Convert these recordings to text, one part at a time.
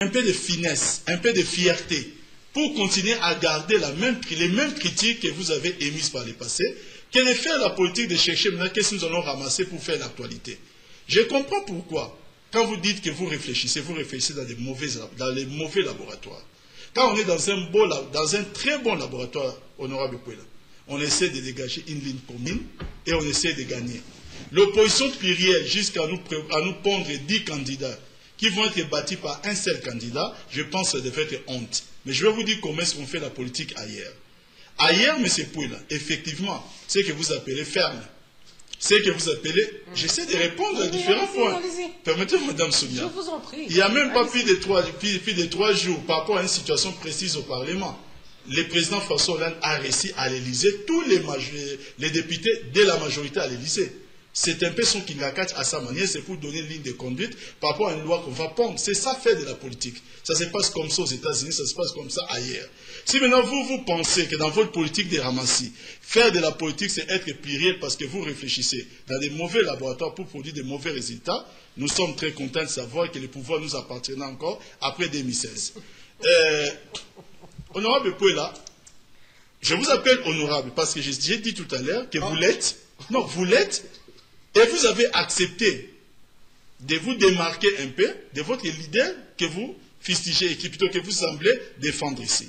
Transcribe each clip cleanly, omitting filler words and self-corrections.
un peu de finesse, un peu de fierté, pour continuer à garder les mêmes critiques que vous avez émises par le passé, que de faire la politique de chercher maintenant qu'est-ce que nous allons ramasser pour faire l'actualité. Je comprends pourquoi. Quand vous dites que vous réfléchissez dans les mauvais laboratoires. Quand on est dans un très bon laboratoire, honorable Pouela, on essaie de dégager une ligne commune et on essaie de gagner. L'opposition plurielle jusqu'à nous pondre 10 candidats qui vont être bâtis par un seul candidat, je pense que ça devrait être honte. Mais je vais vous dire comment est-ce qu'on fait la politique ailleurs. Ailleurs, M. Pouela, effectivement, c'est ce que vous appelez ferme. C'est ce que vous appelez... J'essaie de répondre à différents points. Permettez-moi, Mme Sonia. Je vous en prie. Il n'y a même pas plus de 3 jours par rapport à une situation précise au Parlement. Le président François Hollande a réussi à l'Élysée, tous les députés de la majorité à l'Élysée. C'est un peu son kingakat à sa manière, c'est pour donner une ligne de conduite par rapport à une loi qu'on va prendre. C'est ça faire de la politique. Ça se passe comme ça aux États-Unis, ça se passe comme ça ailleurs. Si maintenant vous pensez que dans votre politique de ramassis, faire de la politique c'est être pluriel parce que vous réfléchissez dans des mauvais laboratoires pour produire des mauvais résultats, nous sommes très contents de savoir que le pouvoir nous appartient encore après 2016. Honorable Pouela, je vous appelle honorable parce que j'ai dit tout à l'heure que vous l'êtes. Non, vous l'êtes. Et vous avez accepté de vous démarquer un peu de votre leader que vous fustigez et plutôt que vous semblez défendre ici.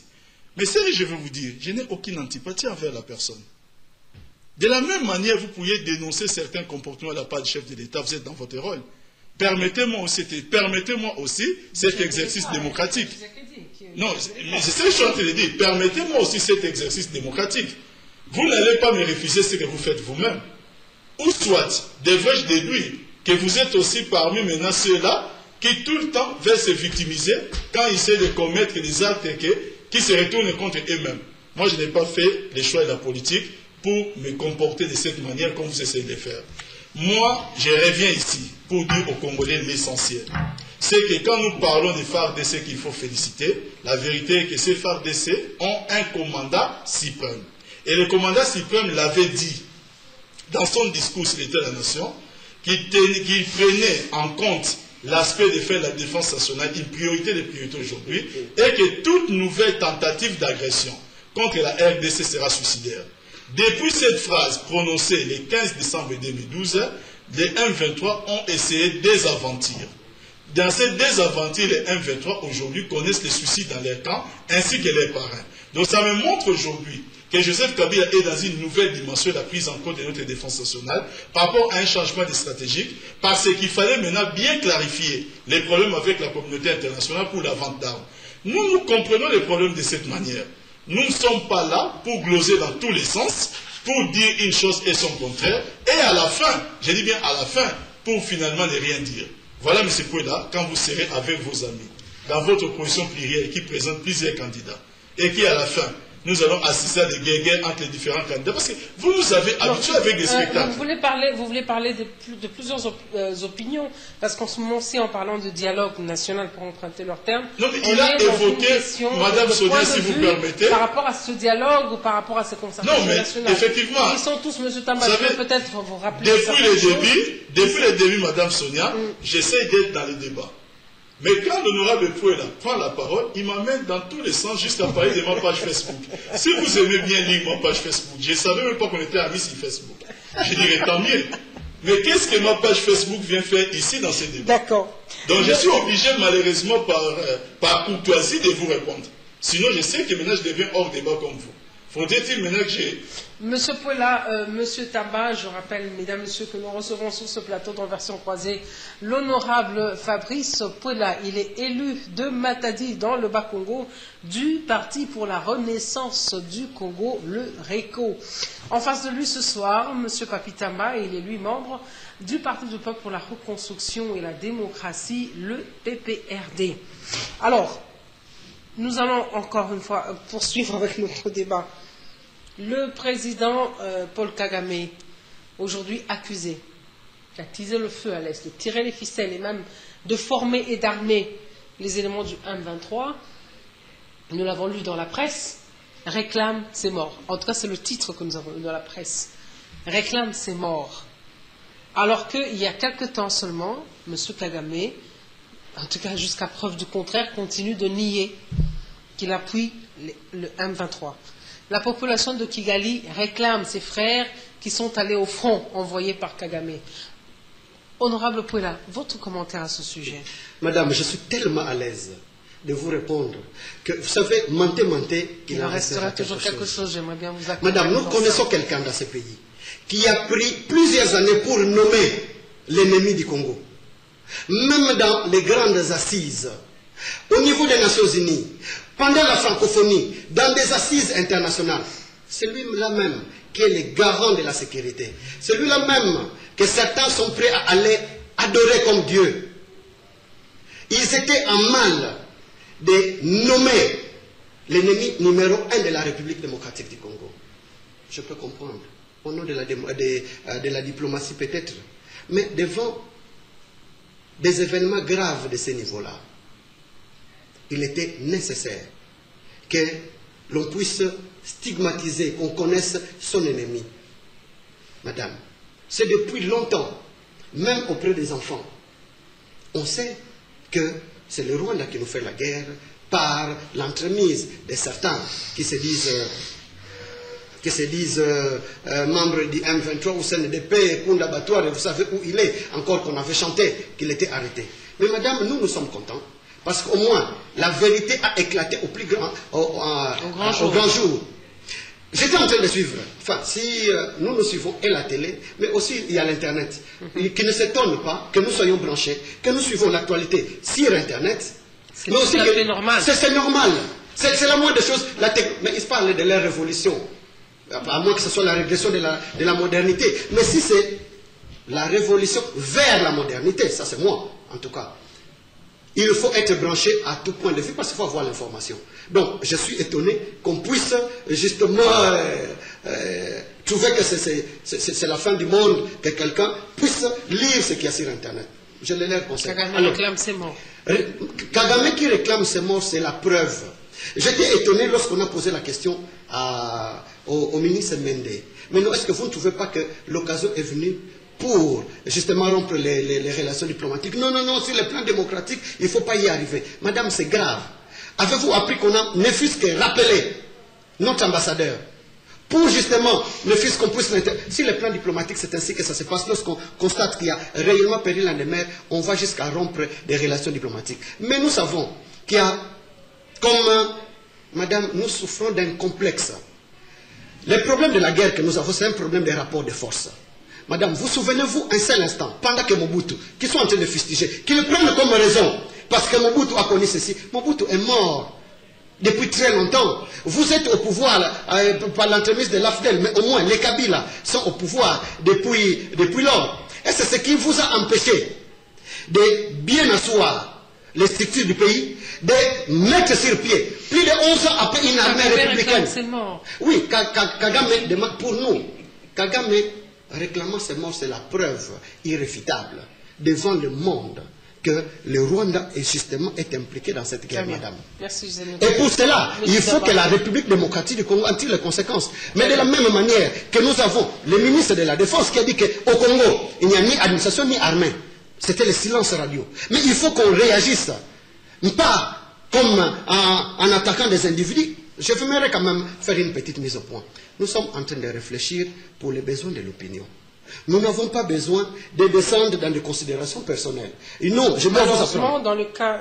Mais ce que je veux vous dire, je n'ai aucune antipathie envers la personne. De la même manière, vous pourriez dénoncer certains comportements de la part du chef de l'État, vous êtes dans votre rôle. Permettez-moi aussi cet exercice démocratique. Non, mais c'est ce que je suis en train de dire. Permettez-moi aussi cet exercice démocratique. Vous n'allez pas me refuser ce que vous faites vous-même. Ou soit, devrais-je déduire que vous êtes aussi parmi maintenant ceux-là qui tout le temps veulent se victimiser quand ils essaient de commettre des actes qui se retournent contre eux-mêmes. Moi, je n'ai pas fait le choix de la politique pour me comporter de cette manière comme vous essayez de le faire. Moi, je reviens ici pour dire aux Congolais l'essentiel. C'est que quand nous parlons des FARDC qu'il faut féliciter, la vérité est que ces FARDC ont un commandant suprême. Et le commandant suprême l'avait dit dans son discours sur l'état de la nation, qu'il prenait en compte l'aspect de faire la défense nationale, une priorité des priorités aujourd'hui, et que toute nouvelle tentative d'agression contre la RDC sera suicidaire. Depuis cette phrase prononcée le 15 décembre 2012, les M23 ont essayé des aventures. Dans ces désaventures, les M23 aujourd'hui connaissent les suicides dans leur camp, ainsi que leurs parrains. Donc ça me montre aujourd'hui que Joseph Kabila est dans une nouvelle dimension de la prise en compte de notre défense nationale par rapport à un changement de stratégique, parce qu'il fallait maintenant bien clarifier les problèmes avec la communauté internationale pour la vente d'armes. Nous comprenons les problèmes de cette manière. Nous ne sommes pas là pour gloser dans tous les sens, pour dire une chose et son contraire, et à la fin, je dis bien à la fin, pour finalement ne rien dire. Voilà, M. Pouela, quand vous serez avec vos amis, dans votre opposition plurielle qui présente plusieurs candidats, et qui à la fin, nous allons assister à des guerres entre les différents candidats. Parce que vous nous avez habitués avec des spectacles. Vous voulez parler de plusieurs opinions. Parce qu'en ce moment-ci, en parlant de dialogue national, pour emprunter leur terme, non, mais il a évoqué, Madame Sonia, si vous permettez. Par rapport à ce dialogue ou par rapport à ces concertations nationales. Effectivement. Ils sont tous, M. Tamba, peut-être vous rappeler. Depuis le début, Madame Sonia, j'essaie d'être dans les débats. Mais quand l'honorable Pouela prend la parole, il m'amène dans tous les sens jusqu'à parler de ma page Facebook. Si vous aimez bien lire ma page Facebook, je ne savais même pas qu'on était amis sur Facebook. Je dirais tant mieux. Mais qu'est-ce que ma page Facebook vient faire ici dans ces débats? D'accord. Donc je suis obligé malheureusement par courtoisie de vous répondre. Sinon je sais que maintenant je deviens hors débat comme vous. Faudrait-il maintenant que j'ai... Monsieur Pouela, Monsieur Tamba, je rappelle, mesdames, messieurs, que nous recevons sur ce plateau dans version croisée l'honorable Fabrice Pouela. Il est élu de Matadi dans le Bas-Congo du Parti pour la Renaissance du Congo, le RECO. En face de lui ce soir, Monsieur Papi Tamba, il est lui membre du Parti du Peuple pour la Reconstruction et la Démocratie, le PPRD. Alors, nous allons encore une fois poursuivre avec notre débat. Le président Paul Kagame, aujourd'hui accusé, qui a teasé le feu à l'Est, de tirer les ficelles et même de former et d'armer les éléments du M23, nous l'avons lu dans la presse, réclame ses morts. En tout cas, c'est le titre que nous avons lu dans la presse. Réclame ses morts. Alors qu'il y a quelque temps seulement, M. Kagame en tout cas jusqu'à preuve du contraire, continue de nier qu'il appuie le M23. La population de Kigali réclame ses frères qui sont allés au front envoyés par Kagame. Honorable Pouela, votre commentaire à ce sujet? Madame, je suis tellement à l'aise de vous répondre que, vous savez, mentez, il en restera toujours quelque chose. J'aimerais bien vous accompagner. Madame, nous connaissons quelqu'un dans ce pays qui a pris plusieurs années pour nommer l'ennemi du Congo. Même dans les grandes assises, au niveau des Nations Unies, pendant la francophonie, dans des assises internationales, c'est lui-là même qui est le garant de la sécurité. C'est lui-là même que certains sont prêts à aller adorer comme Dieu. Ils étaient en mal de nommer l'ennemi numéro 1 de la République démocratique du Congo. Je peux comprendre, au nom de la diplomatie peut-être, mais devant des événements graves de ce niveau-là, il était nécessaire que l'on puisse stigmatiser, qu'on connaisse son ennemi. Madame, c'est depuis longtemps, même auprès des enfants, on sait que c'est le Rwanda qui nous fait la guerre par l'entremise de certains qui se disent membres du M23 ou CNDP, Kunda Batouare, vous savez où il est, encore qu'on avait chanté qu'il était arrêté. Mais madame, nous sommes contents, parce qu'au moins, la vérité a éclaté au plus grand, au grand jour. J'étais en train de suivre, enfin, si nous suivons et la télé, mais aussi il y a l'Internet, qui ne s'étonne pas que nous soyons branchés, que nous suivons l'actualité sur Internet. C'est tout à fait normal. C'est normal. C'est la moindre des choses. Mais ils parlent de la révolution, à moins que ce soit la régression de la modernité. Mais si c'est la révolution vers la modernité, ça c'est moi, en tout cas. Il faut être branché à tout point de vue parce qu'il faut avoir l'information. Donc, je suis étonné qu'on puisse justement trouver que c'est la fin du monde, que quelqu'un puisse lire ce qu'il y a sur Internet. Je l'ai l'air conseillé. Kagame réclame ses morts. Kagame qui réclame ses morts, c'est la preuve. J'étais étonné lorsqu'on a posé la question au ministre Mende. Mais non, est-ce que vous ne trouvez pas que l'occasion est venue pour justement rompre les relations diplomatiques? Non, non, non, sur le plan démocratique, il ne faut pas y arriver. Madame, c'est grave. Avez-vous appris qu'on a, ne fût-ce que rappelé notre ambassadeur pour justement, ne fût-ce qu'on puisse... Si le plan diplomatique, c'est ainsi que ça se passe, lorsqu'on constate qu'il y a réellement péril en mer, on va jusqu'à rompre des relations diplomatiques. Mais nous savons qu'il y a, comme madame, nous souffrons d'un complexe. Le problème de la guerre que nous avons, c'est un problème des rapports de force. Madame, vous souvenez-vous un seul instant, pendant que Mobutu, qui sont en train de fustiger, qui le prennent comme raison, parce que Mobutu a connu ceci. Mobutu est mort depuis très longtemps. Vous êtes au pouvoir par l'entremise de l'AFDEL, mais au moins les Kabila sont au pouvoir depuis lors. Et c'est ce qui vous a empêché de bien asseoir les structures du pays, de mettre sur pied, plus de 11 ans après une armée républicaine. Oui, Kagame demande pour nous. Kagame réclamant ses morts, c'est la preuve irréfutable devant le monde que le Rwanda est justement impliqué dans cette guerre, madame. Merci, et pour cela, il faut que la République démocratique du Congo en tire les conséquences. Mais de la même manière que nous avons le ministre de la Défense qui a dit qu'au Congo, il n'y a ni administration ni armée. C'était le silence radio. Mais il faut qu'on réagisse. Pas comme en attaquant des individus. Je voudrais quand même faire une petite mise au point. Nous sommes en train de réfléchir pour les besoins de l'opinion. Nous n'avons pas besoin de descendre dans des considérations personnelles. Et non, je dois vous apprendre. Dans le cas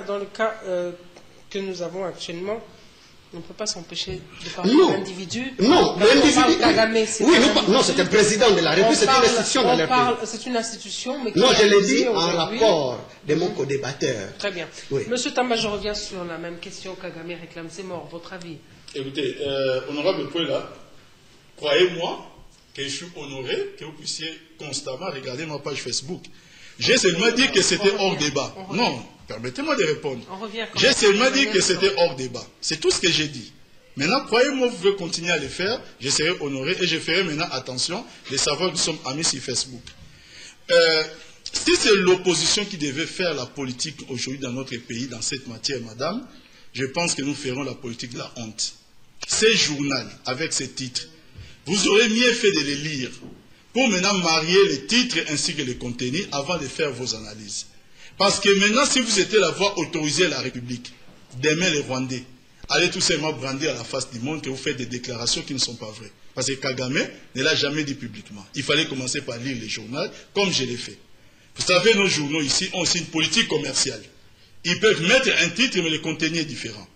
que nous avons actuellement, on ne peut pas s'empêcher de parler d'individus. Non, l'individu. Oui, non, c'est un président de la République, c'est une institution de la République. C'est une institution, mais non, je l'ai dit en rapport de mon co-débatteur. Très bien. Oui. Monsieur Tamba, je reviens sur la même question. Kagame réclame ses morts. Votre avis? Écoutez, honorable Pouela, croyez-moi que je suis honoré que vous puissiez constamment regarder ma page Facebook. J'ai seulement dit que c'était hors débat. Non, permettez-moi de répondre. J'ai seulement dit que c'était hors débat. C'est tout ce que j'ai dit. Maintenant, croyez-moi, vous pouvez continuer à le faire. Je serai honoré et je ferai maintenant attention de savoir que nous sommes amis sur Facebook. Si c'est l'opposition qui devait faire la politique aujourd'hui dans notre pays, dans cette matière, madame, je pense que nous ferons la politique de la honte. Ces journaux, avec ces titres, vous aurez mieux fait de les lire pour maintenant marier les titres ainsi que les contenu avant de faire vos analyses. Parce que maintenant, si vous étiez la voix autorisée à la République, demain les Rwandais, allez tout simplement brandir à la face du monde que vous faites des déclarations qui ne sont pas vraies. Parce que Kagame ne l'a jamais dit publiquement. Il fallait commencer par lire les journaux, comme je l'ai fait. Vous savez, nos journaux ici ont aussi une politique commerciale. Ils peuvent mettre un titre, mais le contenu est différent.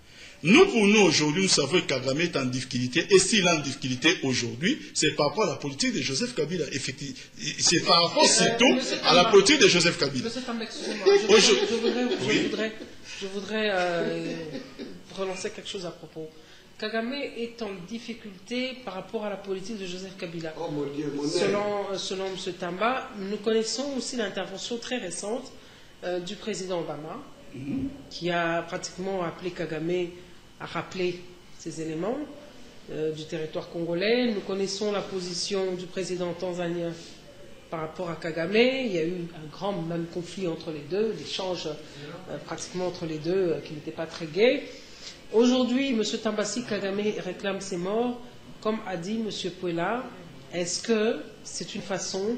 Nous, pour nous, aujourd'hui, nous savons que Kagame est en difficulté. Et s'il est en difficulté aujourd'hui, c'est par rapport à la politique de Joseph Kabila. Effectivement, c'est par rapport surtout à la politique de Joseph Kabila. Monsieur Tamba, excusez-moi. Je voudrais relancer quelque chose à propos. Kagame est en difficulté par rapport à la politique de Joseph Kabila. Oh mon Dieu, mon Selon M. Tamba, nous connaissons aussi l'intervention très récente du président Obama, qui a pratiquement appelé Kagame à rappeler ces éléments du territoire congolais. Nous connaissons la position du président tanzanien par rapport à Kagame. Il y a eu un grand même conflit entre les deux, l'échange pratiquement entre les deux qui n'était pas très gai. Aujourd'hui, M. Tambassi, Kagame réclame ses morts. Comme a dit M. Puela, est-ce que c'est une façon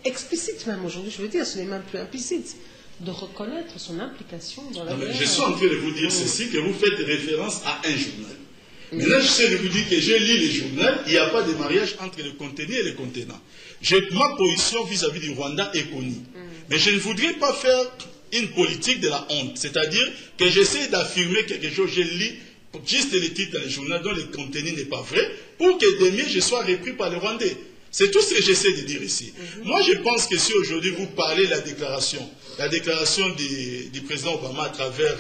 explicite même aujourd'hui, je veux dire, ce n'est même plus implicite, de reconnaître son implication dans la guerre? Je suis en train de vous dire ceci, que vous faites référence à un journal. Maintenant, je sais de vous dire que j'ai lu les journaux, il n'y a pas de mariage entre le contenu et le contenant. Ma position vis-à-vis du Rwanda est connue. Mais je ne voudrais pas faire une politique de la honte. C'est-à-dire que j'essaie d'affirmer quelque chose, je lis juste les titres dans les journaux dont le contenu n'est pas vrai, pour que demain je sois repris par les Rwandais. C'est tout ce que j'essaie de dire ici. Moi, je pense que si aujourd'hui vous parlez de la déclaration du président Obama à travers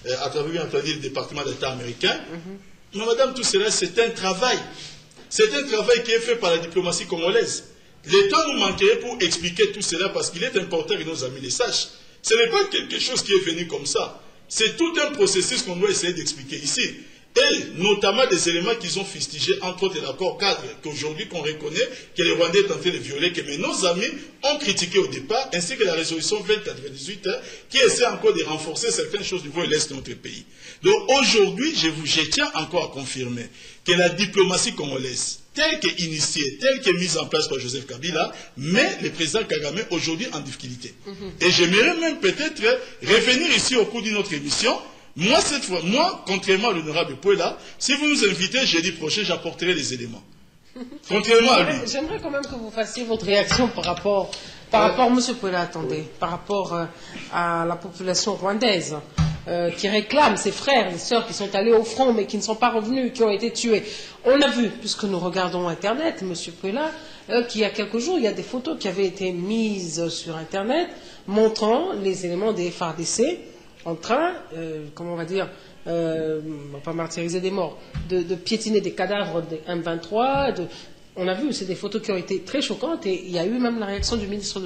le département d'État américain, mais madame, tout cela, c'est un travail. C'est un travail qui est fait par la diplomatie congolaise. Le temps nous manquerait pour expliquer tout cela parce qu'il est important que nos amis le sachent. Ce n'est pas quelque chose qui est venu comme ça. C'est tout un processus qu'on doit essayer d'expliquer ici. Et notamment des éléments qu'ils ont fustigés, entre autres l'accord cadre, qu'aujourd'hui qu'on reconnaît que les Rwandais est en train de violer, que mais nos amis ont critiqué au départ, ainsi que la résolution 24-28, qui essaie encore de renforcer certaines choses du niveau de l'Est de notre pays. Donc aujourd'hui, je tiens encore à confirmer que la diplomatie congolaise, telle qu'initiée, telle que mise en place par Joseph Kabila, met le président Kagame aujourd'hui en difficulté. Et j'aimerais même peut-être revenir ici au cours d'une autre émission. Moi, cette fois, contrairement à l'honorable Puela, si vous nous invitez jeudi prochain, j'apporterai les éléments. Contrairement à lui. J'aimerais quand même que vous fassiez votre réaction par rapport M. Puela, attendez, par rapport à la population rwandaise qui réclame ses frères et sœurs qui sont allés au front mais qui ne sont pas revenus, qui ont été tués. On a vu, puisque nous regardons Internet, M. Puela, qu'il y a quelques jours, il y a des photos qui avaient été mises sur Internet montrant les éléments des FARDC en train, comment on va dire, pas martyriser des morts, de piétiner des cadavres des M23. On a vu, c'est des photos qui ont été très choquantes et il y a eu même la réaction du ministre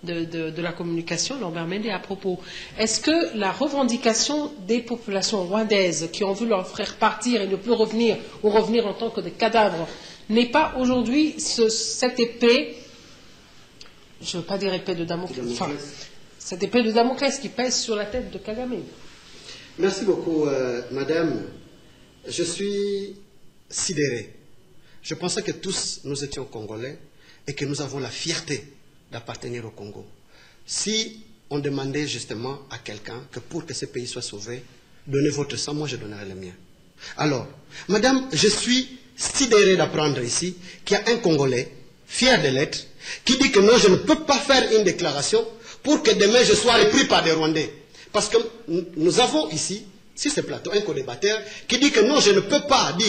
de la Communication, Lambert Mende, à propos. Est-ce que la revendication des populations rwandaises qui ont vu leurs frères partir et ne plus revenir ou revenir en tant que des cadavres n'est pas aujourd'hui cette épée, je ne veux pas dire épée de Damoclès, enfin, cette épée de Damoclès qui pèse sur la tête de Kagame? Merci beaucoup, madame. Je suis sidéré. Je pensais que tous nous étions Congolais et que nous avons la fierté d'appartenir au Congo. Si on demandait justement à quelqu'un que pour que ce pays soit sauvé, donnez votre sang, moi je donnerai le mien. Alors, madame, je suis sidéré d'apprendre ici qu'il y a un Congolais, fier de l'être, qui dit que non, je ne peux pas faire une déclaration pour que demain je sois repris par des Rwandais. Parce que nous avons ici, sur ce plateau, un co-débatteur qui dit que non, je ne peux pas dire